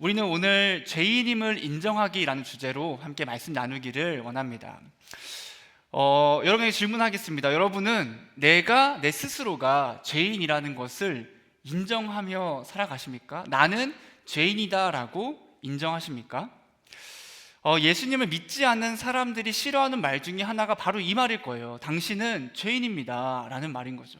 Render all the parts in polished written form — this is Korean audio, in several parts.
우리는 오늘 죄인임을 인정하기라는 주제로 함께 말씀 나누기를 원합니다. 여러분에게 질문하겠습니다. 여러분은 내가 내 스스로가 죄인이라는 것을 인정하며 살아가십니까? 나는 죄인이다라고 인정하십니까? 예수님을 믿지 않는 사람들이 싫어하는 말 중에 하나가 바로 이 말일 거예요. 당신은 죄인입니다 라는 말인 거죠.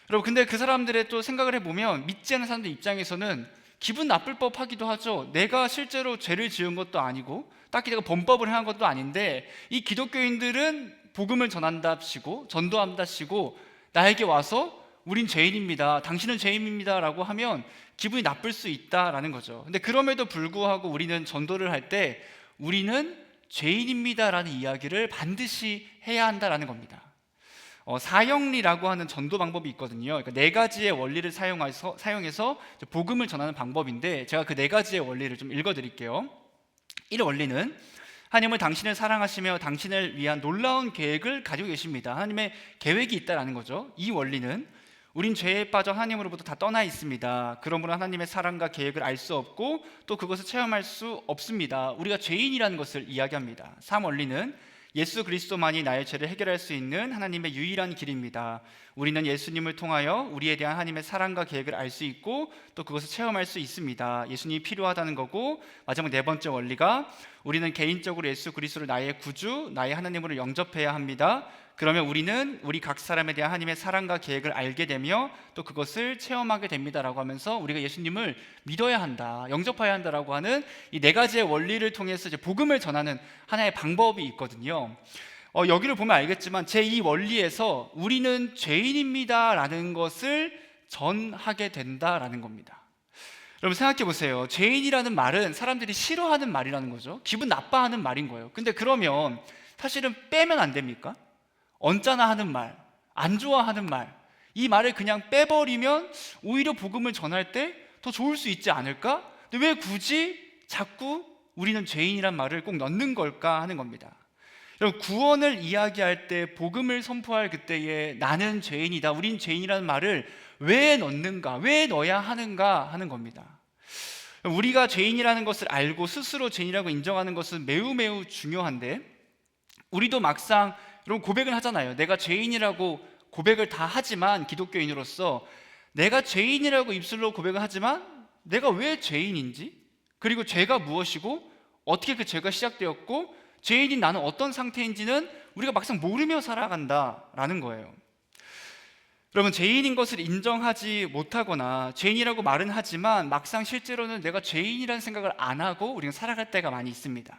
여러분, 근데 그 사람들의 또 생각을 해보면 믿지 않는 사람들 입장에서는 기분 나쁠 법하기도 하죠. 내가 실제로 죄를 지은 것도 아니고 딱히 내가 범법을 한 것도 아닌데 이 기독교인들은 복음을 전한답시고 전도한답시고 나에게 와서 우린 죄인입니다, 당신은 죄인입니다 라고 하면 기분이 나쁠 수 있다라는 거죠. 근데 그럼에도 불구하고 우리는 전도를 할 때 우리는 죄인입니다 라는 이야기를 반드시 해야 한다라는 겁니다. 사형리라고 하는 전도 방법이 있거든요. 그러니까 네 가지의 원리를 사용해서 복음을 전하는 방법인데, 제가 그 네 가지의 원리를 좀 읽어드릴게요. 1 원리는 하나님은 당신을 사랑하시며 당신을 위한 놀라운 계획을 가지고 계십니다. 하나님의 계획이 있다라는 거죠. 2 원리는 우린 죄에 빠져 하나님으로부터 다 떠나 있습니다. 그러므로 하나님의 사랑과 계획을 알 수 없고 또 그것을 체험할 수 없습니다. 우리가 죄인이라는 것을 이야기합니다. 3 원리는 예수 그리스도만이 나의 죄를 해결할 수 있는 하나님의 유일한 길입니다. 우리는 예수님을 통하여 우리에 대한 하나님의 사랑과 계획을 알 수 있고 또 그것을 체험할 수 있습니다. 예수님이 필요하다는 거고, 마지막 4번째 원리가 우리는 개인적으로 예수 그리스도를 나의 구주, 나의 하나님으로 영접해야 합니다. 그러면 우리는 우리 각 사람에 대한 하나님의 사랑과 계획을 알게 되며 또 그것을 체험하게 됩니다라고 하면서 우리가 예수님을 믿어야 한다, 영접해야 한다라고 하는 이 4가지의 원리를 통해서 이제 복음을 전하는 하나의 방법이 있거든요. 여기를 보면 알겠지만 제2 원리에서 우리는 죄인입니다라는 것을 전하게 된다라는 겁니다. 여러분 생각해 보세요. 죄인이라는 말은 사람들이 싫어하는 말이라는 거죠. 기분 나빠하는 말인 거예요. 근데 그러면 사실은 빼면 안 됩니까? 언짢아 하는 말, 안 좋아하는 말, 이 말을 그냥 빼버리면 오히려 복음을 전할 때 더 좋을 수 있지 않을까? 근데 왜 굳이 자꾸 우리는 죄인이란 말을 꼭 넣는 걸까 하는 겁니다. 여러분, 구원을 이야기할 때, 복음을 선포할 그때에 나는 죄인이다, 우린 죄인이라는 말을 왜 넣는가, 왜 넣어야 하는가 하는 겁니다. 우리가 죄인이라는 것을 알고 스스로 죄인이라고 인정하는 것은 매우 매우 중요한데, 우리도 막상 여러분 고백을 하잖아요. 내가 죄인이라고 고백을 다 하지만, 기독교인으로서 내가 죄인이라고 입술로 고백을 하지만 내가 왜 죄인인지, 그리고 죄가 무엇이고 어떻게 그 죄가 시작되었고 죄인인 나는 어떤 상태인지는 우리가 막상 모르며 살아간다라는 거예요. 여러분, 죄인인 것을 인정하지 못하거나 죄인이라고 말은 하지만 막상 실제로는 내가 죄인이라는 생각을 안 하고 우리가 살아갈 때가 많이 있습니다.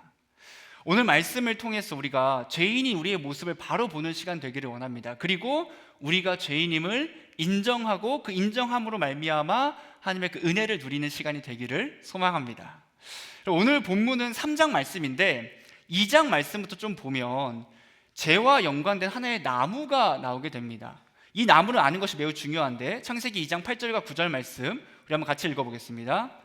오늘 말씀을 통해서 우리가 죄인인 우리의 모습을 바로 보는 시간 되기를 원합니다. 그리고 우리가 죄인임을 인정하고 그 인정함으로 말미암아 하나님의 그 은혜를 누리는 시간이 되기를 소망합니다. 오늘 본문은 3장 말씀인데 2장 말씀부터 좀 보면 죄와 연관된 하나의 나무가 나오게 됩니다. 이 나무를 아는 것이 매우 중요한데, 창세기 2장 8절과 9절 말씀 우리 한번 같이 읽어보겠습니다.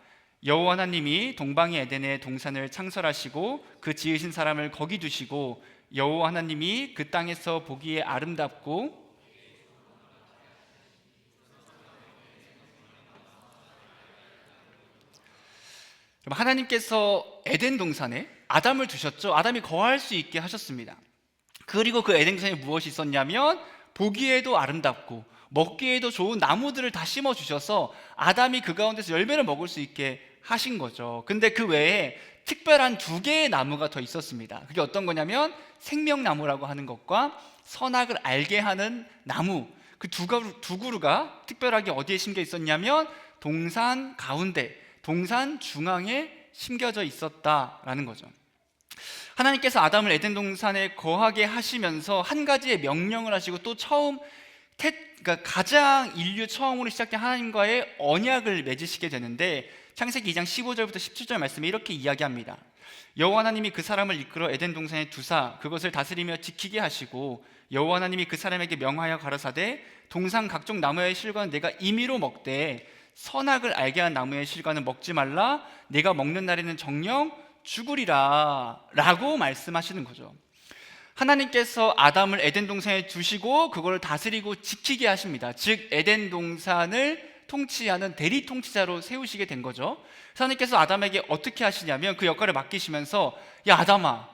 여호와 하나님이 동방의 에덴에 동산을 창설하시고 그 지으신 사람을 거기 두시고 여호와 하나님이 그 땅에서 보기에 아름답고 하나님께서 에덴 동산에 아담을 두셨죠. 아담이 거할 수 있게 하셨습니다. 그리고 그 에덴 동산에 무엇이 있었냐면 보기에도 아름답고 먹기에도 좋은 나무들을 다 심어주셔서 아담이 그 가운데서 열매를 먹을 수 있게 하신 거죠. 근데 그 외에 특별한 2개의 나무가 더 있었습니다. 그게 어떤 거냐면 생명나무라고 하는 것과 선악을 알게 하는 나무, 그 두 그루가 특별하게 어디에 심겨 있었냐면 동산 가운데, 동산 중앙에 심겨져 있었다라는 거죠. 하나님께서 아담을 에덴 동산에 거하게 하시면서 한 가지의 명령을 하시고 또 그러니까 가장 인류 처음으로 시작된 하나님과의 언약을 맺으시게 되는데, 창세기 2장 15절부터 17절 말씀에 이렇게 이야기합니다. 여호와 하나님이 그 사람을 이끌어 에덴 동산에 두사 그것을 다스리며 지키게 하시고 여호와 하나님이 그 사람에게 명하여 가라사대 동산 각종 나무의 실과는 내가 임의로 먹되 선악을 알게 한 나무의 실과는 먹지 말라, 내가 먹는 날에는 정녕 죽으리라 라고 말씀하시는 거죠. 하나님께서 아담을 에덴 동산에 두시고 그걸 다스리고 지키게 하십니다. 즉 에덴 동산을 통치하는 대리 통치자로 세우시게 된 거죠. 하나님께서 아담에게 어떻게 하시냐면 그 역할을 맡기시면서, 야 아담아,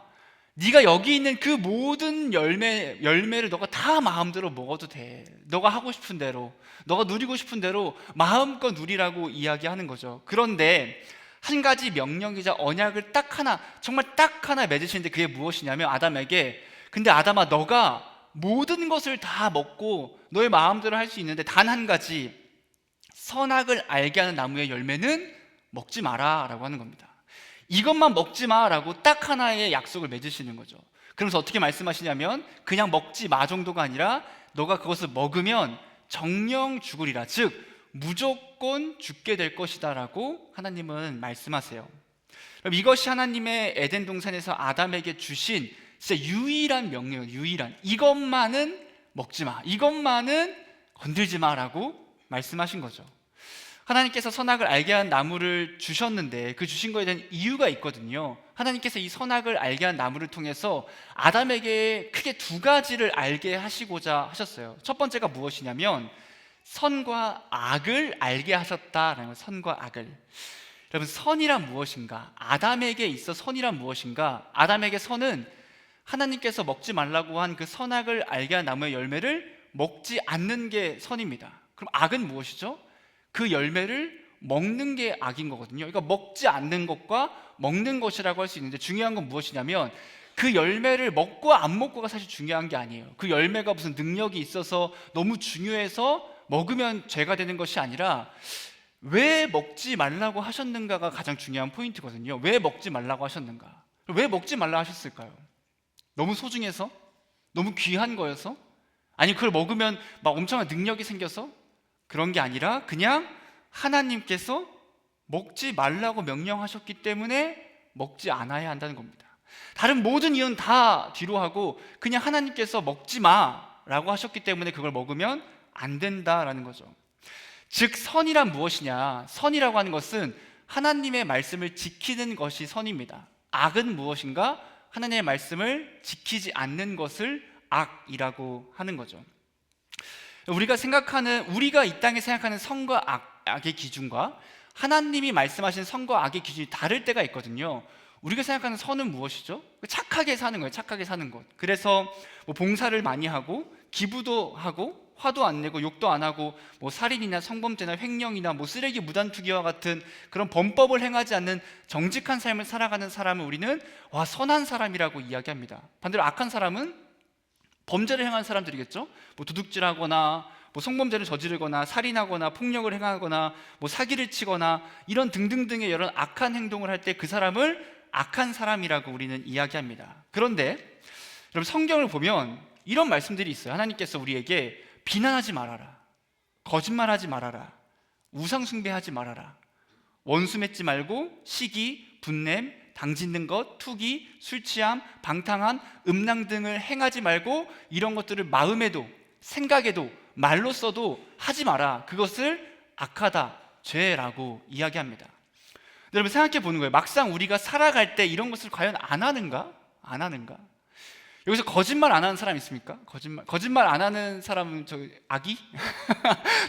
네가 여기 있는 그 모든 열매를 너가 다 마음대로 먹어도 돼. 너가 하고 싶은 대로, 너가 누리고 싶은 대로 마음껏 누리라고 이야기하는 거죠. 그런데 한 가지 명령이자 언약을 딱 하나, 정말 딱 하나 맺으시는데 그게 무엇이냐면, 아담에게, 근데 아담아, 너가 모든 것을 다 먹고 너의 마음대로 할 수 있는데 단 한 가지, 선악을 알게 하는 나무의 열매는 먹지 마라 라고 하는 겁니다. 이것만 먹지 마라고 딱 하나의 약속을 맺으시는 거죠. 그러면서 어떻게 말씀하시냐면, 그냥 먹지 마 정도가 아니라 너가 그것을 먹으면 정령 죽으리라, 즉 무조건 죽게 될 것이다 라고 하나님은 말씀하세요. 그럼 이것이 하나님의 에덴 동산에서 아담에게 주신 진짜 유일한 명령이에요. 유일한, 이것만은 먹지 마, 이것만은 건들지 마라고 말씀하신 거죠. 하나님께서 선악을 알게 한 나무를 주셨는데 그 주신 거에 대한 이유가 있거든요. 하나님께서 이 선악을 알게 한 나무를 통해서 아담에게 크게 두 가지를 알게 하시고자 하셨어요. 첫 번째가 무엇이냐면 선과 악을 알게 하셨다라는 거예요. 선과 악을. 여러분, 선이란 무엇인가? 아담에게 있어 선이란 무엇인가? 아담에게 선은 하나님께서 먹지 말라고 한 그 선악을 알게 한 나무의 열매를 먹지 않는 게 선입니다. 그럼 악은 무엇이죠? 그 열매를 먹는 게 악인 거거든요. 그러니까 먹지 않는 것과 먹는 것이라고 할 수 있는데, 중요한 건 무엇이냐면 그 열매를 먹고 안 먹고가 사실 중요한 게 아니에요. 그 열매가 무슨 능력이 있어서 너무 중요해서 먹으면 죄가 되는 것이 아니라 왜 먹지 말라고 하셨는가가 가장 중요한 포인트거든요. 왜 먹지 말라고 하셨는가? 왜 먹지 말라 하셨을까요? 너무 소중해서? 너무 귀한 거여서? 아니 그걸 먹으면 막 엄청난 능력이 생겨서? 그런 게 아니라 그냥 하나님께서 먹지 말라고 명령하셨기 때문에 먹지 않아야 한다는 겁니다. 다른 모든 이유는 다 뒤로 하고 그냥 하나님께서 먹지 마라고 하셨기 때문에 그걸 먹으면 안 된다라는 거죠. 즉 선이란 무엇이냐? 선이라고 하는 것은 하나님의 말씀을 지키는 것이 선입니다. 악은 무엇인가? 하나님의 말씀을 지키지 않는 것을 악이라고 하는 거죠. 우리가 이 땅에 생각하는 선과 악의 기준과 하나님이 말씀하신 선과 악의 기준이 다를 때가 있거든요. 우리가 생각하는 선은 무엇이죠? 착하게 사는 거예요. 착하게 사는 것. 그래서 뭐 봉사를 많이 하고 기부도 하고 화도 안 내고 욕도 안 하고 뭐 살인이나 성범죄나 횡령이나 뭐 쓰레기 무단 투기와 같은 그런 범법을 행하지 않는 정직한 삶을 살아가는 사람을 우리는 와, 선한 사람이라고 이야기합니다. 반대로 악한 사람은 범죄를 행하는 사람들이겠죠. 뭐 도둑질하거나 뭐 성범죄를 저지르거나 살인하거나 폭력을 행하거나 뭐 사기를 치거나 이런 등등등의 이런 악한 행동을 할 때 그 사람을 악한 사람이라고 우리는 이야기합니다. 그런데 여러분, 성경을 보면 이런 말씀들이 있어요. 하나님께서 우리에게 비난하지 말아라, 거짓말하지 말아라, 우상 숭배하지 말아라, 원수 맺지 말고 시기, 분냄, 당짓는 것, 투기, 술 취함, 방탕함, 음란 등을 행하지 말고 이런 것들을 마음에도 생각에도 말로 써도 하지 마라. 그것을 악하다, 죄라고 이야기합니다. 여러분 생각해 보는 거예요. 막상 우리가 살아갈 때 이런 것을 과연 안 하는가? 안 하는가? 여기서 거짓말 안 하는 사람 있습니까? 거짓말 안 하는 사람은 저 아기?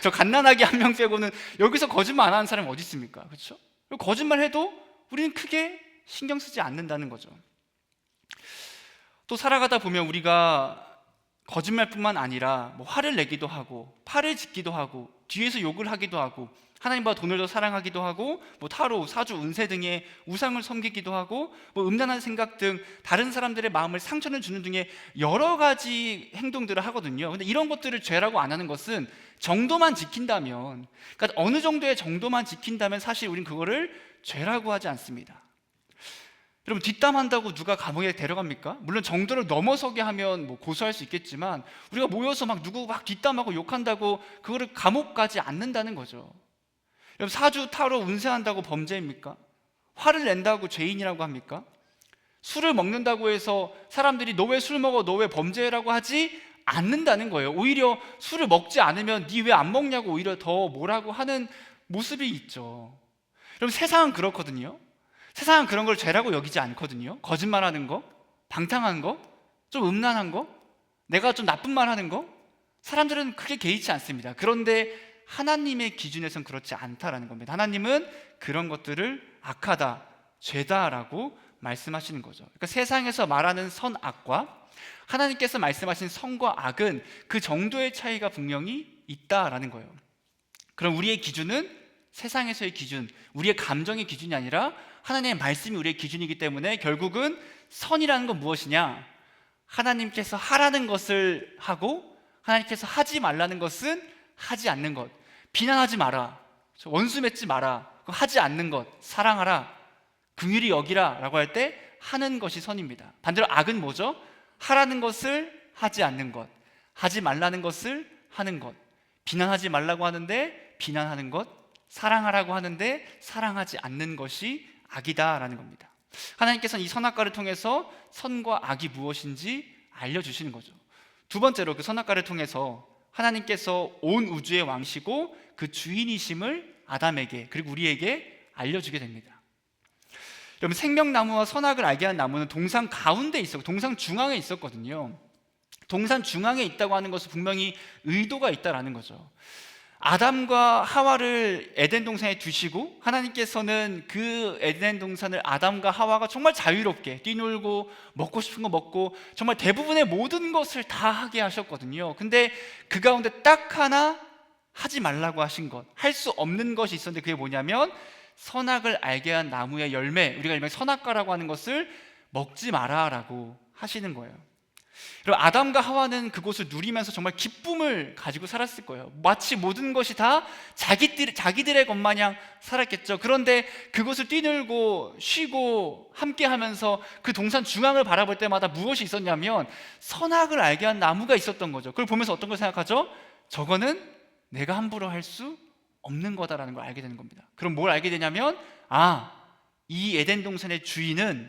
저 갓난아기 한 명 빼고는 여기서 거짓말 안 하는 사람이 어디 있습니까? 그렇죠? 거짓말 해도 우리는 크게 신경 쓰지 않는다는 거죠. 또 살아가다 보면 우리가 거짓말뿐만 아니라 뭐 화를 내기도 하고 팔을 짚기도 하고 뒤에서 욕을 하기도 하고 하나님보다 돈을 더 사랑하기도 하고 뭐 타로, 사주, 운세 등의 우상을 섬기기도 하고 뭐 음란한 생각 등 다른 사람들의 마음을 상처를 주는 등의 여러 가지 행동들을 하거든요. 근데 이런 것들을 죄라고 안 하는 것은 정도만 지킨다면, 그러니까 어느 정도의 정도만 지킨다면 사실 우린 그거를 죄라고 하지 않습니다. 여러분, 뒷담한다고 누가 감옥에 데려갑니까? 물론 정도를 넘어서게 하면 뭐 고소할 수 있겠지만 우리가 모여서 막 누구 막 뒷담하고 욕한다고 그거를 감옥 가지 않는다는 거죠. 여러분, 사주, 타로, 운세한다고 범죄입니까? 화를 낸다고 죄인이라고 합니까? 술을 먹는다고 해서 사람들이 너 왜 술 먹어? 너 왜 범죄라고 하지 않는다는 거예요. 오히려 술을 먹지 않으면 니 왜 안 먹냐고 오히려 더 뭐라고 하는 모습이 있죠. 여러분, 세상은 그렇거든요. 세상은 그런 걸 죄라고 여기지 않거든요. 거짓말하는 거, 방탕한 거, 좀 음란한 거, 내가 좀 나쁜 말 하는 거, 사람들은 크게 개의치 않습니다. 그런데 하나님의 기준에선 그렇지 않다라는 겁니다. 하나님은 그런 것들을 악하다, 죄다라고 말씀하시는 거죠. 그러니까 세상에서 말하는 선악과 하나님께서 말씀하신 선과 악은 그 정도의 차이가 분명히 있다라는 거예요. 그럼 우리의 기준은 세상에서의 기준, 우리의 감정의 기준이 아니라 하나님의 말씀이 우리의 기준이기 때문에 결국은 선이라는 건 무엇이냐? 하나님께서 하라는 것을 하고 하나님께서 하지 말라는 것은 하지 않는 것. 비난하지 마라, 원수 맺지 마라, 하지 않는 것, 사랑하라, 긍휼히 여기라 라고 할 때 하는 것이 선입니다. 반대로 악은 뭐죠? 하라는 것을 하지 않는 것, 하지 말라는 것을 하는 것, 비난하지 말라고 하는데 비난하는 것, 사랑하라고 하는데 사랑하지 않는 것이 악이다라는 겁니다. 하나님께서는 이 선악과를 통해서 선과 악이 무엇인지 알려주시는 거죠. 두 번째로 그 선악과를 통해서 하나님께서 온 우주의 왕시고 그 주인이심을 아담에게 그리고 우리에게 알려주게 됩니다. 여러분, 생명나무와 선악을 알게 한 나무는 동산 가운데 있었고 동산 중앙에 있었거든요. 동산 중앙에 있다고 하는 것은 분명히 의도가 있다라는 거죠. 아담과 하와를 에덴 동산에 두시고 하나님께서는 그 에덴 동산을 아담과 하와가 정말 자유롭게 뛰놀고 먹고 싶은 거 먹고 정말 대부분의 모든 것을 다 하게 하셨거든요. 근데 그 가운데 딱 하나 하지 말라고 하신 것, 할 수 없는 것이 있었는데 그게 뭐냐면 선악을 알게 한 나무의 열매, 우리가 일명 선악과라고 하는 것을 먹지 마라라고 하시는 거예요. 그리고 아담과 하와는 그것을 누리면서 정말 기쁨을 가지고 살았을 거예요. 마치 모든 것이 다 자기들의 것 마냥 살았겠죠. 그런데 그것을 뛰놀고 쉬고 함께 하면서 그 동산 중앙을 바라볼 때마다 무엇이 있었냐면 선악을 알게 한 나무가 있었던 거죠. 그걸 보면서 어떤 걸 생각하죠? 저거는 내가 함부로 할 수 없는 거다라는 걸 알게 되는 겁니다. 그럼 뭘 알게 되냐면 이 에덴 동산의 주인은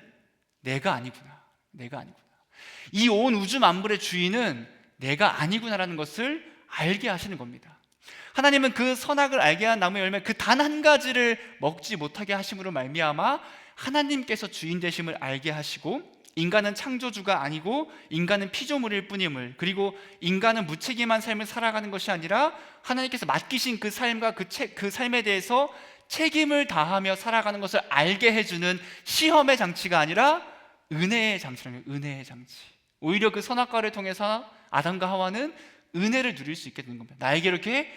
내가 아니구나. 이 온 우주 만물의 주인은 내가 아니구나라는 것을 알게 하시는 겁니다. 하나님은 그 선악을 알게 한 나무의 열매 그 단 한 가지를 먹지 못하게 하심으로 말미암아 하나님께서 주인 되심을 알게 하시고 인간은 창조주가 아니고 인간은 피조물일 뿐임을, 그리고 인간은 무책임한 삶을 살아가는 것이 아니라 하나님께서 맡기신 그 삶과 그 삶에 대해서 책임을 다하며 살아가는 것을 알게 해주는 시험의 장치가 아니라 은혜의 장치라면 은혜의 장치. 오히려 그 선악과를 통해서 아담과 하와는 은혜를 누릴 수 있게 되는 겁니다. 나에게 이렇게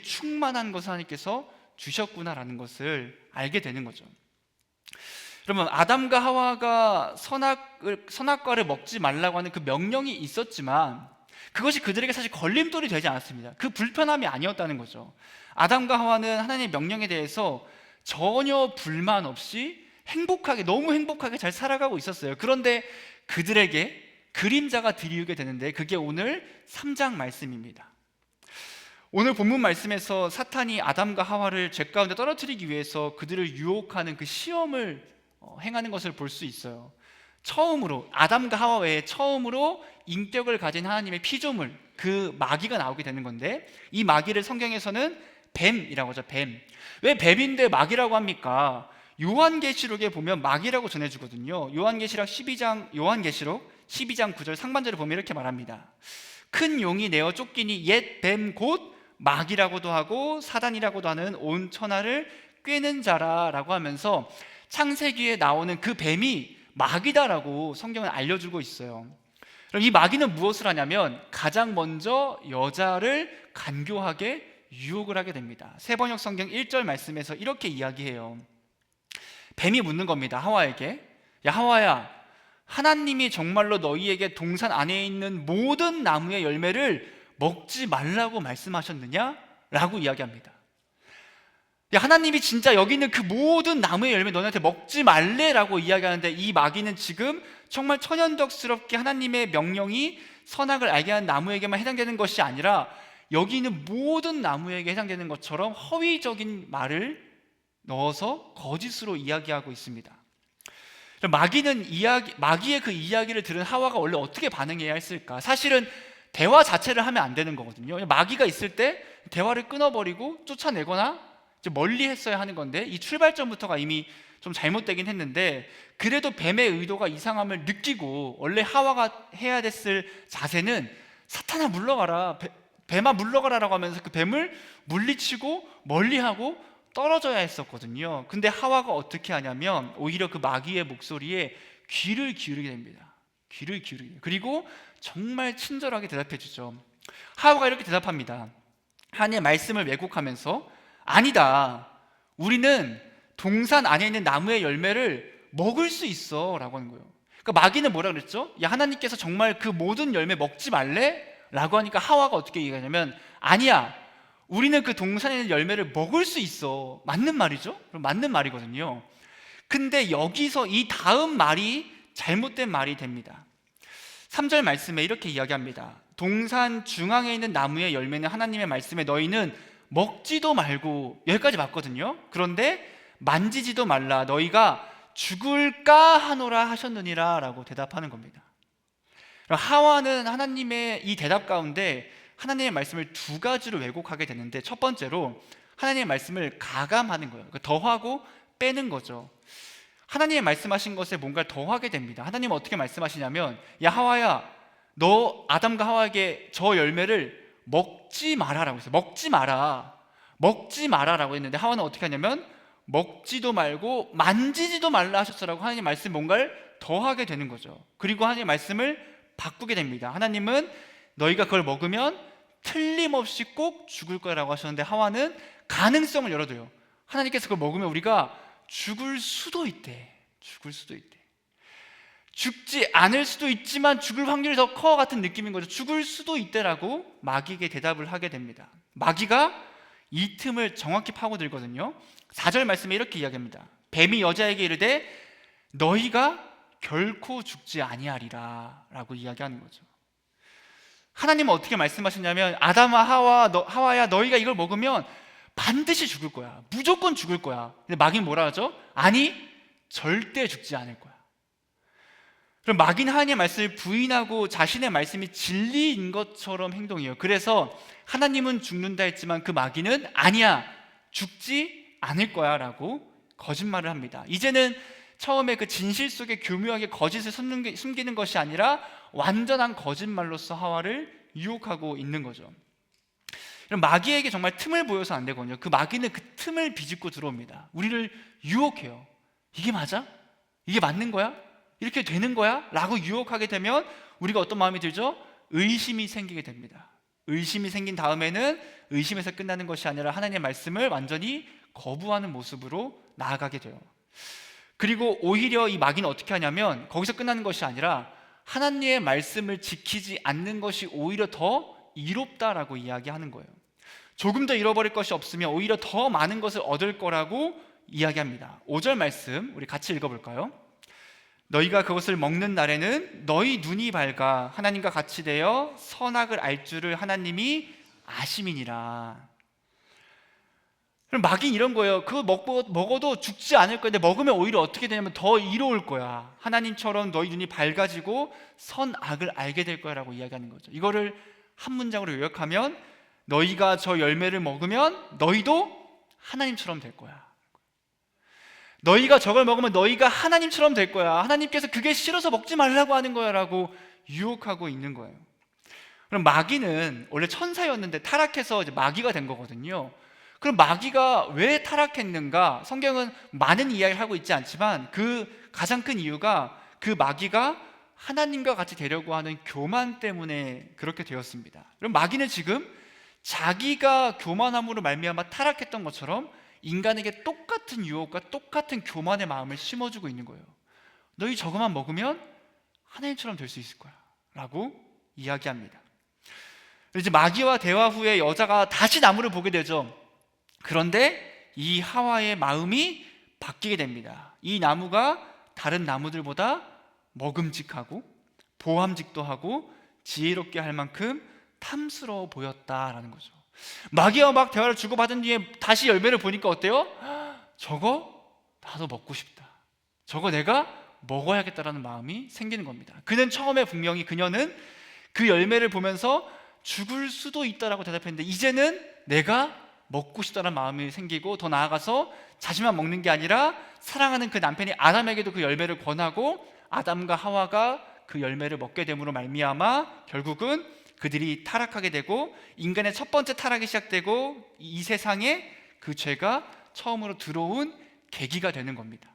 충만한 것을 하나님께서 주셨구나라는 것을 알게 되는 거죠. 그러면 아담과 하와가 선악과를 먹지 말라고 하는 그 명령이 있었지만 그것이 그들에게 사실 걸림돌이 되지 않았습니다. 그 불편함이 아니었다는 거죠. 아담과 하와는 하나님의 명령에 대해서 전혀 불만 없이 너무 행복하게 잘 살아가고 있었어요. 그런데 그들에게 그림자가 드리우게 되는데 그게 오늘 3장 말씀입니다. 오늘 본문 말씀에서 사탄이 아담과 하와를 죄 가운데 떨어뜨리기 위해서 그들을 유혹하는 그 시험을 행하는 것을 볼 수 있어요. 처음으로 아담과 하와 외에 처음으로 인격을 가진 하나님의 피조물, 그 마귀가 나오게 되는 건데 이 마귀를 성경에서는 뱀이라고 하죠. 뱀. 왜 뱀인데 마귀라고 합니까? 요한계시록에 보면 마귀라고 전해주거든요. 요한계시록 12장 9절 상반절을 보면 이렇게 말합니다. 큰 용이 내어 쫓기니 옛 뱀 곧 마귀라고도 하고 사단이라고도 하는 온 천하를 꿰는 자라라고 하면서 창세기에 나오는 그 뱀이 마귀다라고 성경은 알려주고 있어요. 그럼 이 마귀는 무엇을 하냐면 가장 먼저 여자를 간교하게 유혹을 하게 됩니다. 세번역 성경 1절 말씀에서 이렇게 이야기해요. 뱀이 묻는 겁니다. 하와에게, 야 하와야, 하나님이 정말로 너희에게 동산 안에 있는 모든 나무의 열매를 먹지 말라고 말씀하셨느냐? 라고 이야기합니다. 야, 하나님이 진짜 여기 있는 그 모든 나무의 열매 너네한테 먹지 말래라고 이야기하는데 이 마귀는 지금 정말 천연덕스럽게 하나님의 명령이 선악을 알게 한 나무에게만 해당되는 것이 아니라 여기 있는 모든 나무에게 해당되는 것처럼 허위적인 말을 넣어서 거짓으로 이야기하고 있습니다. 마귀의 그 이야기를 들은 하와가 원래 어떻게 반응해야 했을까? 사실은 대화 자체를 하면 안 되는 거거든요. 마귀가 있을 때 대화를 끊어버리고 쫓아내거나 멀리 했어야 하는 건데 이 출발점부터가 이미 좀 잘못되긴 했는데 그래도 뱀의 의도가 이상함을 느끼고 원래 하와가 해야 됐을 자세는 사탄아 물러가라, 뱀아 물러가라라고 하면서 그 뱀을 물리치고 멀리하고 떨어져야 했었거든요. 근데 하와가 어떻게 하냐면 오히려 그 마귀의 목소리에 귀를 기울이게 됩니다. 귀를 기울이게. 그리고 정말 친절하게 대답해 주죠. 하와가 이렇게 대답합니다. 하나님의 말씀을 왜곡하면서 아니다. 우리는 동산 안에 있는 나무의 열매를 먹을 수 있어 라고 하는 거예요. 그러니까 마귀는 뭐라 그랬죠? 야, 하나님께서 정말 그 모든 열매 먹지 말래? 라고 하니까 하와가 어떻게 얘기하냐면 아니야, 우리는 그 동산에 있는 열매를 먹을 수 있어. 맞는 말이죠? 그럼 맞는 말이거든요. 근데 여기서 이 다음 말이 잘못된 말이 됩니다. 3절 말씀에 이렇게 이야기합니다. 동산 중앙에 있는 나무의 열매는 하나님의 말씀에 너희는 먹지도 말고, 여기까지 맞거든요. 그런데 만지지도 말라, 너희가 죽을까 하노라 하셨느니라 라고 대답하는 겁니다. 하와는 하나님의 이 대답 가운데 하나님의 말씀을 두 가지로 왜곡하게 되는데, 첫 번째로 하나님의 말씀을 가감하는 거예요. 그러니까 더하고 빼는 거죠. 하나님의 말씀하신 것에 뭔가를 더하게 됩니다. 하나님은 어떻게 말씀하시냐면 야, 하와야, 너 아담과 하와에게 저 열매를 먹지 마라라고 했어요. 먹지 마라라고 했는데 하와는 어떻게 하냐면 먹지도 말고 만지지도 말라 하셨어라고 하나님 말씀 뭔가를 더하게 되는 거죠. 그리고 하나님의 말씀을 바꾸게 됩니다. 하나님은 너희가 그걸 먹으면 틀림없이 꼭 죽을 거라고 하셨는데 하와는 가능성을 열어둬요. 하나님께서 그걸 먹으면 우리가 죽을 수도 있대. 죽지 않을 수도 있지만 죽을 확률이 더 커 같은 느낌인 거죠. 죽을 수도 있대라고 마귀에게 대답을 하게 됩니다. 마귀가 이 틈을 정확히 파고들거든요. 4절 말씀에 이렇게 이야기합니다. 뱀이 여자에게 이르되 너희가 결코 죽지 아니하리라 라고 이야기하는 거죠. 하나님은 어떻게 말씀하시냐면 아담아, 하와야, 너희가 이걸 먹으면 반드시 죽을 거야. 무조건 죽을 거야. 근데 마귀는 뭐라 하죠? 아니, 절대 죽지 않을 거야. 그럼 마귀는 하나님의 말씀을 부인하고 자신의 말씀이 진리인 것처럼 행동해요. 그래서 하나님은 죽는다 했지만 그 마귀는 아니야, 죽지 않을 거야 라고 거짓말을 합니다. 이제는 처음에 그 진실 속에 교묘하게 거짓을 숨기는 것이 아니라 완전한 거짓말로서 하와를 유혹하고 있는 거죠. 그럼 마귀에게 정말 틈을 보여서 안 되거든요. 그 마귀는 그 틈을 비집고 들어옵니다. 우리를 유혹해요. 이게 맞아? 이게 맞는 거야? 이렇게 되는 거야? 라고 유혹하게 되면 우리가 어떤 마음이 들죠? 의심이 생기게 됩니다. 의심이 생긴 다음에는 의심에서 끝나는 것이 아니라 하나님의 말씀을 완전히 거부하는 모습으로 나아가게 돼요. 그리고 오히려 이 마귀는 어떻게 하냐면 거기서 끝나는 것이 아니라 하나님의 말씀을 지키지 않는 것이 오히려 더 이롭다라고 이야기하는 거예요. 조금 더 잃어버릴 것이 없으면 오히려 더 많은 것을 얻을 거라고 이야기합니다. 5절 말씀 우리 같이 읽어볼까요? 너희가 그것을 먹는 날에는 너희 눈이 밝아 하나님과 같이 되어 선악을 알 줄을 하나님이 아심이니라. 그럼 마귀는 이런 거예요. 그거 먹어도 죽지 않을 건데 먹으면 오히려 어떻게 되냐면 더 이로울 거야. 하나님처럼 너희 눈이 밝아지고 선악을 알게 될 거라고 이야기하는 거죠. 이거를 한 문장으로 요약하면 너희가 저 열매를 먹으면 너희도 하나님처럼 될 거야. 너희가 저걸 먹으면 너희가 하나님처럼 될 거야. 하나님께서 그게 싫어서 먹지 말라고 하는 거야 라고 유혹하고 있는 거예요. 그럼 마귀는 원래 천사였는데 타락해서 이제 마귀가 된 거거든요. 그럼 마귀가 왜 타락했는가? 성경은 많은 이야기를 하고 있지 않지만 그 가장 큰 이유가 그 마귀가 하나님과 같이 되려고 하는 교만 때문에 그렇게 되었습니다. 그럼 마귀는 지금 자기가 교만함으로 말미암아 타락했던 것처럼 인간에게 똑같은 유혹과 똑같은 교만의 마음을 심어주고 있는 거예요. 너희 저것만 먹으면 하나님처럼 될 수 있을 거야 라고 이야기합니다. 이제 마귀와 대화 후에 여자가 다시 나무를 보게 되죠. 그런데 이 하와의 마음이 바뀌게 됩니다. 이 나무가 다른 나무들보다 먹음직하고 보암직도 하고 지혜롭게 할 만큼 탐스러워 보였다라는 거죠. 마귀와 막 대화를 주고받은 뒤에 다시 열매를 보니까 어때요? 저거 나도 먹고 싶다. 저거 내가 먹어야겠다라는 마음이 생기는 겁니다. 그는 처음에 분명히 그녀는 그 열매를 보면서 죽을 수도 있다라고 대답했는데 이제는 내가 먹고 싶다는 마음이 생기고 더 나아가서 자신만 먹는 게 아니라 사랑하는 그 남편이 아담에게도 그 열매를 권하고 아담과 하와가 그 열매를 먹게 됨으로 말미암아 결국은 그들이 타락하게 되고 인간의 첫 번째 타락이 시작되고 이 세상에 그 죄가 처음으로 들어온 계기가 되는 겁니다.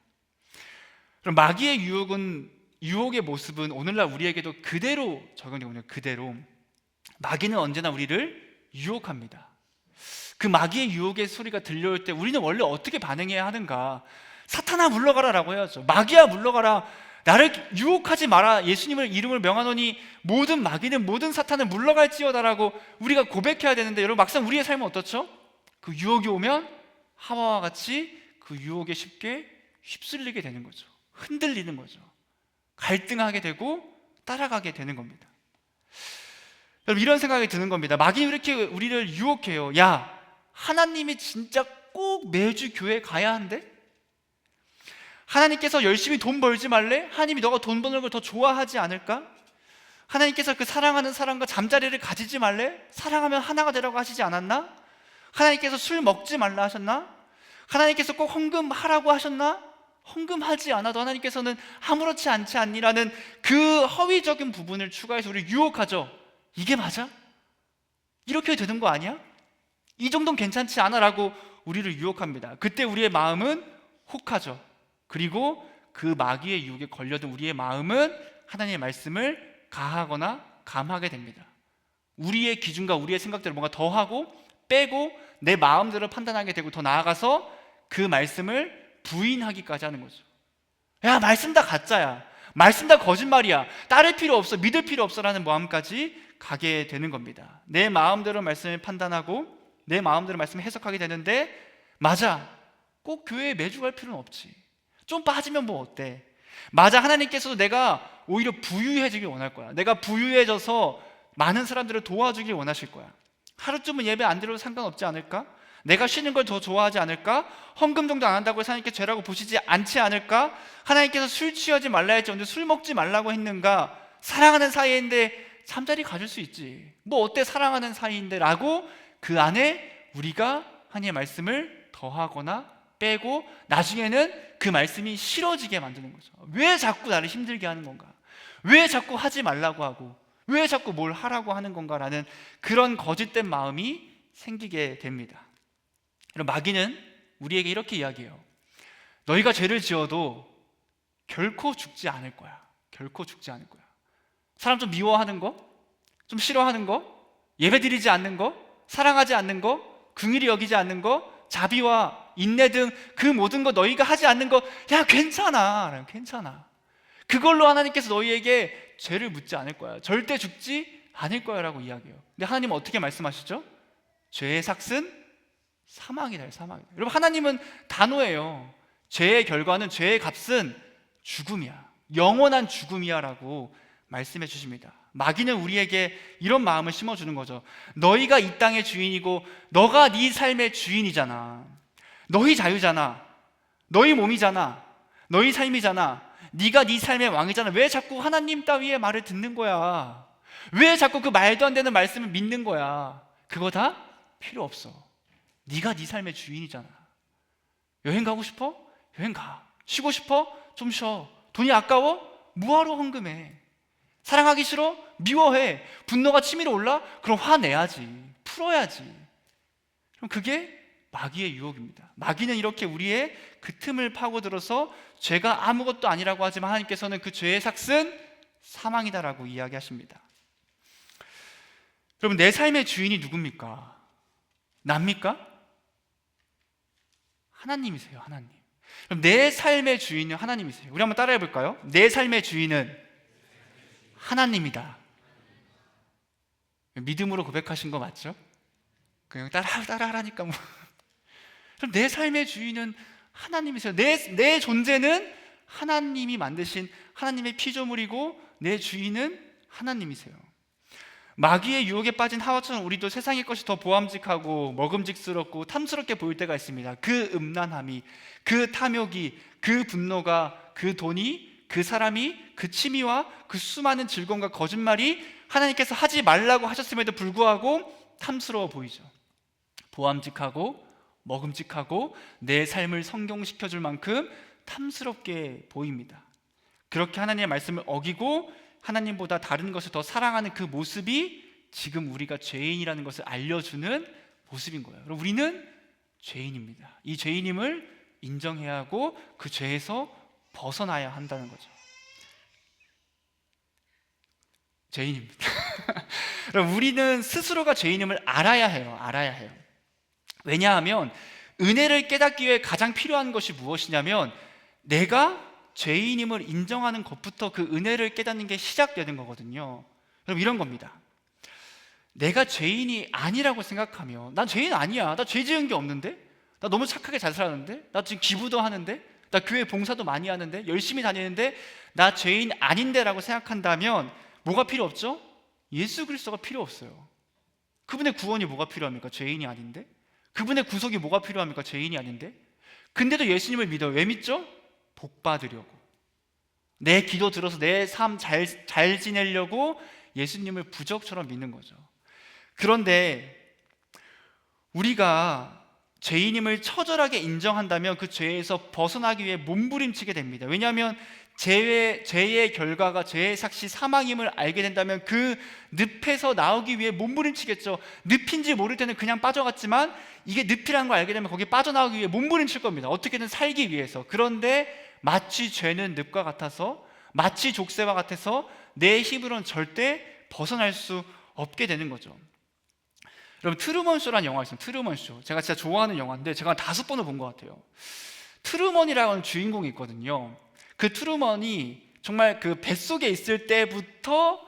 그럼 마귀의 유혹의 모습은 오늘날 우리에게도 그대로 적용되거든요. 그대로 마귀는 언제나 우리를 유혹합니다. 그 마귀의 유혹의 소리가 들려올 때 우리는 원래 어떻게 반응해야 하는가? 사탄아 물러가라 라고 해야죠. 마귀야 물러가라, 나를 유혹하지 마라, 예수님을 이름을 명하노니 모든 마귀는 모든 사탄은 물러갈지어다 라고 우리가 고백해야 되는데, 여러분 막상 우리의 삶은 어떻죠? 그 유혹이 오면 하와와 같이 그 유혹에 쉽게 휩쓸리게 되는 거죠. 흔들리는 거죠. 갈등하게 되고 따라가게 되는 겁니다. 여러분 이런 생각이 드는 겁니다. 마귀는 이렇게 우리를 유혹해요. 야, 하나님이 진짜 꼭 매주 교회 가야 한대? 하나님께서 열심히 돈 벌지 말래? 하나님이 너가 돈 버는 걸 더 좋아하지 않을까? 하나님께서 그 사랑하는 사람과 잠자리를 가지지 말래? 사랑하면 하나가 되라고 하시지 않았나? 하나님께서 술 먹지 말라 하셨나? 하나님께서 꼭 헌금하라고 하셨나? 헌금하지 않아도 하나님께서는 아무렇지 않지 않니라는 그 허위적인 부분을 추가해서 우리를 유혹하죠. 이게 맞아? 이렇게 되는 거 아니야? 이 정도는 괜찮지 않아? 라고 우리를 유혹합니다. 그때 우리의 마음은 혹하죠. 그리고 그 마귀의 유혹에 걸려든 우리의 마음은 하나님의 말씀을 가하거나 감하게 됩니다. 우리의 기준과 우리의 생각대로 뭔가 더하고 빼고 내 마음대로 판단하게 되고, 더 나아가서 그 말씀을 부인하기까지 하는 거죠. 야, 말씀 다 가짜야, 말씀 다 거짓말이야, 따를 필요 없어, 믿을 필요 없어 라는 마음까지 가게 되는 겁니다. 내 마음대로 말씀을 판단하고 내 마음대로 말씀을 해석하게 되는데, 맞아, 꼭 교회에 매주 갈 필요는 없지, 좀 빠지면 뭐 어때? 맞아, 하나님께서도 내가 오히려 부유해지길 원할 거야. 내가 부유해져서 많은 사람들을 도와주길 원하실 거야. 하루쯤은 예배 안 드려도 상관없지 않을까? 내가 쉬는 걸 더 좋아하지 않을까? 헌금 정도 안 한다고 해서 하나님께서 죄라고 보시지 않지 않을까? 하나님께서 술 취하지 말라 했지 언제 술 먹지 말라고 했는가? 사랑하는 사이인데 잠자리 가질 수 있지, 뭐 어때 사랑하는 사이인데 라고 그 안에 우리가 하나님의 말씀을 더하거나 빼고 나중에는 그 말씀이 싫어지게 만드는 거죠. 왜 자꾸 나를 힘들게 하는 건가? 왜 자꾸 하지 말라고 하고 왜 자꾸 뭘 하라고 하는 건가라는 그런 거짓된 마음이 생기게 됩니다. 그럼 마귀는 우리에게 이렇게 이야기해요. 너희가 죄를 지어도 결코 죽지 않을 거야. 결코 죽지 않을 거야. 사람 좀 미워하는 거, 좀 싫어하는 거, 예배드리지 않는 거, 사랑하지 않는 거, 긍휼히 여기지 않는 거, 자비와 인내 등 그 모든 거 너희가 하지 않는 거, 야 괜찮아, 괜찮아. 그걸로 하나님께서 너희에게 죄를 묻지 않을 거야, 절대 죽지 않을 거야 라고 이야기해요. 근데 하나님은 어떻게 말씀하시죠? 죄의 삭은 사망이다, 사망이다. 여러분 하나님은 단호해요. 죄의 결과는, 죄의 값은 죽음이야, 영원한 죽음이야 라고 말씀해 주십니다. 마귀는 우리에게 이런 마음을 심어주는 거죠. 너희가 이 땅의 주인이고 너가 네 삶의 주인이잖아, 너희 자유잖아, 너희 몸이잖아, 너희 삶이잖아, 네가 네 삶의 왕이잖아. 왜 자꾸 하나님 따위의 말을 듣는 거야? 왜 자꾸 그 말도 안 되는 말씀을 믿는 거야? 그거 다 필요 없어. 네가 네 삶의 주인이잖아. 여행 가고 싶어? 여행 가. 쉬고 싶어? 좀 쉬어. 돈이 아까워? 뭐하러 헌금해? 사랑하기 싫어? 미워해. 분노가 치밀어 올라? 그럼 화내야지, 풀어야지. 그럼 그게 마귀의 유혹입니다. 마귀는 이렇게 우리의 그 틈을 파고들어서 죄가 아무것도 아니라고 하지만 하나님께서는 그 죄의 삭은 사망이다라고 이야기하십니다. 여러분 내 삶의 주인이 누굽니까? 납니까? 하나님이세요. 하나님. 그럼 내 삶의 주인은 하나님이세요. 우리 한번 따라해 볼까요? 내 삶의 주인은 하나님이다. 믿음으로 고백하신 거 맞죠? 그냥 따라하라니까 뭐. 그럼 내 삶의 주인은 하나님이세요. 내 존재는 하나님이 만드신 하나님의 피조물이고 내 주인은 하나님이세요. 마귀의 유혹에 빠진 하와처럼 우리도 세상의 것이 더 보암직하고 먹음직스럽고 탐스럽게 보일 때가 있습니다. 그 음란함이, 그 탐욕이, 그 분노가, 그 돈이, 그 사람이, 그 취미와 그 수많은 즐거움과 거짓말이 하나님께서 하지 말라고 하셨음에도 불구하고 탐스러워 보이죠. 보암직하고 먹음직하고 내 삶을 성경시켜줄 만큼 탐스럽게 보입니다. 그렇게 하나님의 말씀을 어기고 하나님보다 다른 것을 더 사랑하는 그 모습이 지금 우리가 죄인이라는 것을 알려주는 모습인 거예요. 그럼 우리는 죄인입니다. 이 죄인임을 인정해야 하고 그 죄에서 벗어나야 한다는 거죠. 죄인입니다. 그럼 우리는 스스로가 죄인임을 알아야 해요. 알아야 해요. 왜냐하면 은혜를 깨닫기 위해 가장 필요한 것이 무엇이냐면 내가 죄인임을 인정하는 것부터 그 은혜를 깨닫는 게 시작되는 거거든요. 그럼 이런 겁니다. 내가 죄인이 아니라고 생각하면 난 죄인 아니야. 나 죄 지은 게 없는데? 나 너무 착하게 잘 살았는데? 나 지금 기부도 하는데? 나 교회 봉사도 많이 하는데? 열심히 다니는데? 나 죄인 아닌데? 라고 생각한다면 뭐가 필요 없죠? 예수 그리스도가 필요 없어요. 그분의 구원이 뭐가 필요합니까? 죄인이 아닌데? 그분의 구속이 뭐가 필요합니까? 죄인이 아닌데? 근데도 예수님을 믿어요. 왜 믿죠? 복 받으려고. 내 기도 들어서 내 삶 잘 지내려고 예수님을 부적처럼 믿는 거죠. 그런데 우리가 죄인임을 처절하게 인정한다면 그 죄에서 벗어나기 위해 몸부림치게 됩니다. 왜냐하면 죄의 결과가 죄의 삭시 사망임을 알게 된다면 그 늪에서 나오기 위해 몸부림치겠죠. 늪인지 모를 때는 그냥 빠져갔지만 이게 늪이라는 걸 알게 되면 거기에 빠져나오기 위해 몸부림칠 겁니다. 어떻게든 살기 위해서. 그런데 마치 죄는 늪과 같아서, 마치 족쇄와 같아서 내 힘으로는 절대 벗어날 수 없게 되는 거죠. 여러분, 트루먼 쇼라는 영화 있어요. 트루먼 쇼. 제가 진짜 좋아하는 영화인데 제가 한 5번을 본 것 같아요. 트루먼이라고 하는 주인공이 있거든요. 그 트루먼이 정말 그 뱃속에 있을 때부터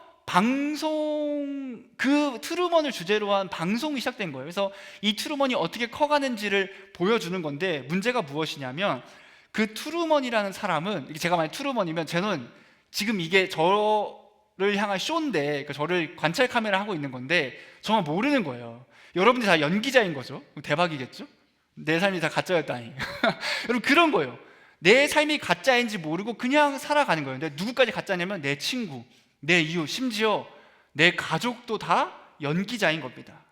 그 트루먼을 주제로 한 방송이 시작된 거예요. 그래서 이 트루먼이 어떻게 커가는지를 보여주는 건데, 문제가 무엇이냐면 그 트루먼이라는 사람은, 제가 만약 트루먼이면 저는 지금 이게 저를 향한 쇼인데, 그러니까 저를 관찰 카메라 하고 있는 건데 정말 모르는 거예요. 여러분들이 다 연기자인 거죠. 대박이겠죠? 내 삶이 다 가짜였다니. 여러분, 그런 거예요. 내 삶이 가짜인지 모르고 그냥 살아가는 거예요. 근데 누구까지 가짜냐면 내 친구, 내 이웃, 심지어 내 가족도 다 연기자인 겁니다.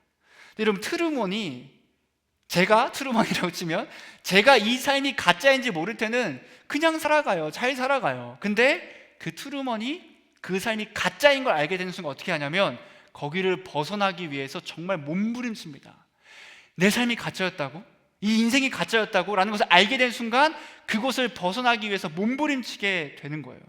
근데 여러분, 제가 트루먼이라고 치면 제가 이 삶이 가짜인지 모를 때는 그냥 살아가요. 잘 살아가요. 근데 그 트루먼이 그 삶이 가짜인 걸 알게 되는 순간 어떻게 하냐면 거기를 벗어나기 위해서 정말 몸부림칩니다. 내 삶이 가짜였다고? 이 인생이 가짜였다고? 라는 것을 알게 된 순간 그것을 벗어나기 위해서 몸부림치게 되는 거예요.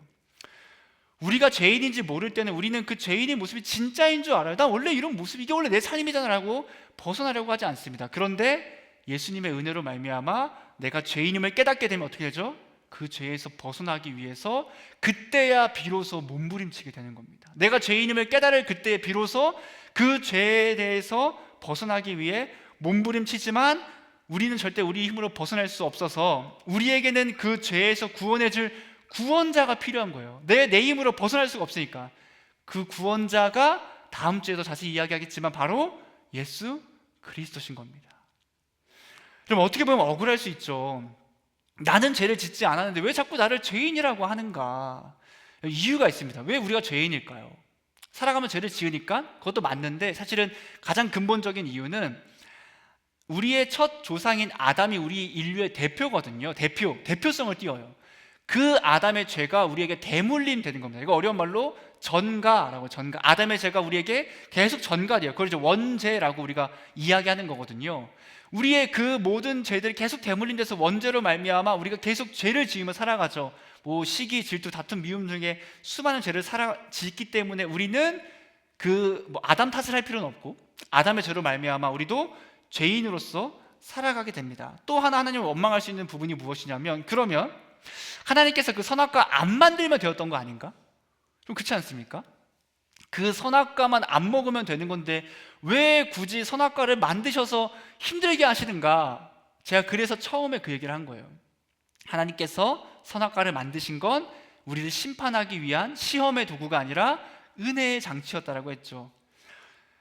우리가 죄인인지 모를 때는 우리는 그 죄인의 모습이 진짜인 줄 알아요. 난 원래 이런 모습, 이게 원래 내 삶이잖아 라고 벗어나려고 하지 않습니다. 그런데 예수님의 은혜로 말미암아 내가 죄인임을 깨닫게 되면 어떻게 되죠? 그 죄에서 벗어나기 위해서 그때야 비로소 몸부림치게 되는 겁니다. 내가 죄인임을 깨달을 그때에 비로소 그 죄에 대해서 벗어나기 위해 몸부림치지만 우리는 절대 우리 힘으로 벗어날 수 없어서 우리에게는 그 죄에서 구원해줄 구원자가 필요한 거예요. 내 힘으로 벗어날 수가 없으니까. 그 구원자가 다음 주에도 자세히 이야기하겠지만 바로 예수 그리스도신 겁니다. 그럼 어떻게 보면 억울할 수 있죠. 나는 죄를 짓지 않았는데 왜 자꾸 나를 죄인이라고 하는가? 이유가 있습니다. 왜 우리가 죄인일까요? 살아가면 죄를 지으니까 그것도 맞는데 사실은 가장 근본적인 이유는 우리의 첫 조상인 아담이 우리 인류의 대표거든요. 대표성을 띄어요. 그 아담의 죄가 우리에게 대물림 되는 겁니다. 이거 어려운 말로 전가. 아담의 죄가 우리에게 계속 전가돼요. 그걸 이제 원죄라고 우리가 이야기하는 거거든요. 우리의 그 모든 죄들이 계속 대물림돼서 원죄로 말미암아 우리가 계속 죄를 지으며 살아가죠. 시기, 질투, 다툼, 미움 등의 수많은 죄를 짓기 때문에 우리는 아담 탓을 할 필요는 없고 아담의 죄로 말미암아 우리도 죄인으로서 살아가게 됩니다. 또 하나 하나님을 원망할 수 있는 부분이 무엇이냐면, 그러면 하나님께서 그 선악과 안 만들면 되었던 거 아닌가? 좀 그렇지 않습니까? 그 선악과만 안 먹으면 되는 건데 왜 굳이 선악과를 만드셔서 힘들게 하시는가? 제가 그래서 처음에 그 얘기를 한 거예요. 하나님께서 선악과를 만드신 건 우리를 심판하기 위한 시험의 도구가 아니라 은혜의 장치였다라고 했죠.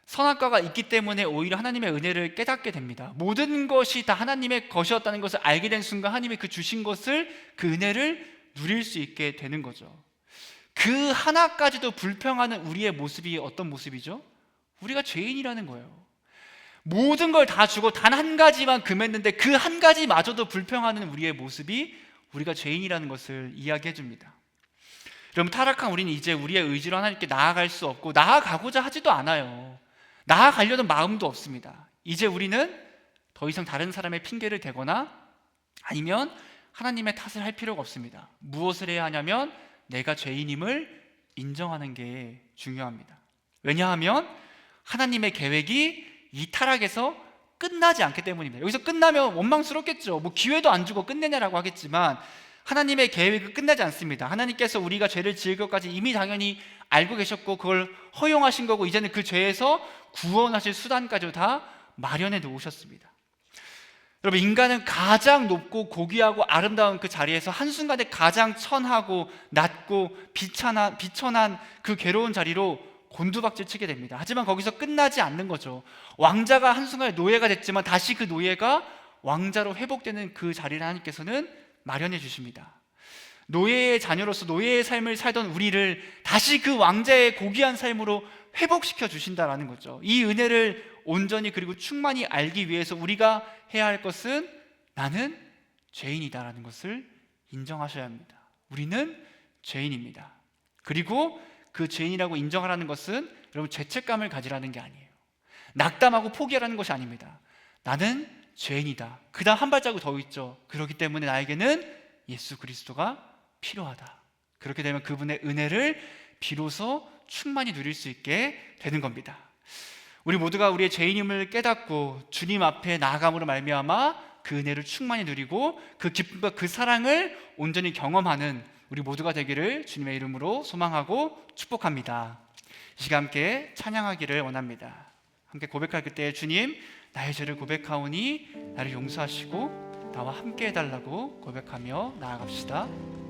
선악과가 있기 때문에 오히려 하나님의 은혜를 깨닫게 됩니다. 모든 것이 다 하나님의 것이었다는 것을 알게 된 순간 하나님이 그 주신 것을, 그 은혜를 누릴 수 있게 되는 거죠. 그 하나까지도 불평하는 우리의 모습이 어떤 모습이죠? 우리가 죄인이라는 거예요. 모든 걸 다 주고 단 한 가지만 금했는데 그 한 가지마저도 불평하는 우리의 모습이 우리가 죄인이라는 것을 이야기해 줍니다. 여러분, 타락한 우리는 이제 우리의 의지로 하나님께 나아갈 수 없고 나아가고자 하지도 않아요. 나아가려는 마음도 없습니다. 이제 우리는 더 이상 다른 사람의 핑계를 대거나 아니면 하나님의 탓을 할 필요가 없습니다. 무엇을 해야 하냐면 내가 죄인임을 인정하는 게 중요합니다. 왜냐하면 하나님의 계획이 이 타락에서 끝나지 않기 때문입니다. 여기서 끝나면 원망스럽겠죠. 뭐 기회도 안 주고 끝내냐라고 하겠지만 하나님의 계획은 끝나지 않습니다. 하나님께서 우리가 죄를 지을 것까지 이미 당연히 알고 계셨고 그걸 허용하신 거고 이제는 그 죄에서 구원하실 수단까지 다 마련해 놓으셨습니다. 여러분, 인간은 가장 높고 고귀하고 아름다운 그 자리에서 한순간에 가장 천하고 낮고 비천한 그 괴로운 자리로 곤두박질 치게 됩니다. 하지만 거기서 끝나지 않는 거죠. 왕자가 한순간에 노예가 됐지만 다시 그 노예가 왕자로 회복되는 그 자리를 하나님께서는 마련해 주십니다. 노예의 자녀로서 노예의 삶을 살던 우리를 다시 그 왕자의 고귀한 삶으로 회복시켜 주신다라는 거죠. 이 은혜를 온전히 그리고 충만히 알기 위해서 우리가 해야 할 것은 나는 죄인이다라는 것을 인정하셔야 합니다. 우리는 죄인입니다. 그리고 그 죄인이라고 인정하라는 것은 여러분 죄책감을 가지라는 게 아니에요. 낙담하고 포기하라는 것이 아닙니다. 나는 죄인이다. 그 다음 한 발자국 더 있죠. 그렇기 때문에 나에게는 예수 그리스도가 필요하다. 그렇게 되면 그분의 은혜를 비로소 충만히 누릴 수 있게 되는 겁니다. 우리 모두가 우리의 죄인임을 깨닫고 주님 앞에 나아감으로 말미암아 그 은혜를 충만히 누리고 그 기쁨과 그 사랑을 온전히 경험하는 우리 모두가 되기를 주님의 이름으로 소망하고 축복합니다. 이 시간 함께 찬양하기를 원합니다. 함께 고백할 그때 주님, 나의 죄를 고백하오니 나를 용서하시고 나와 함께 해달라고 고백하며 나아갑시다.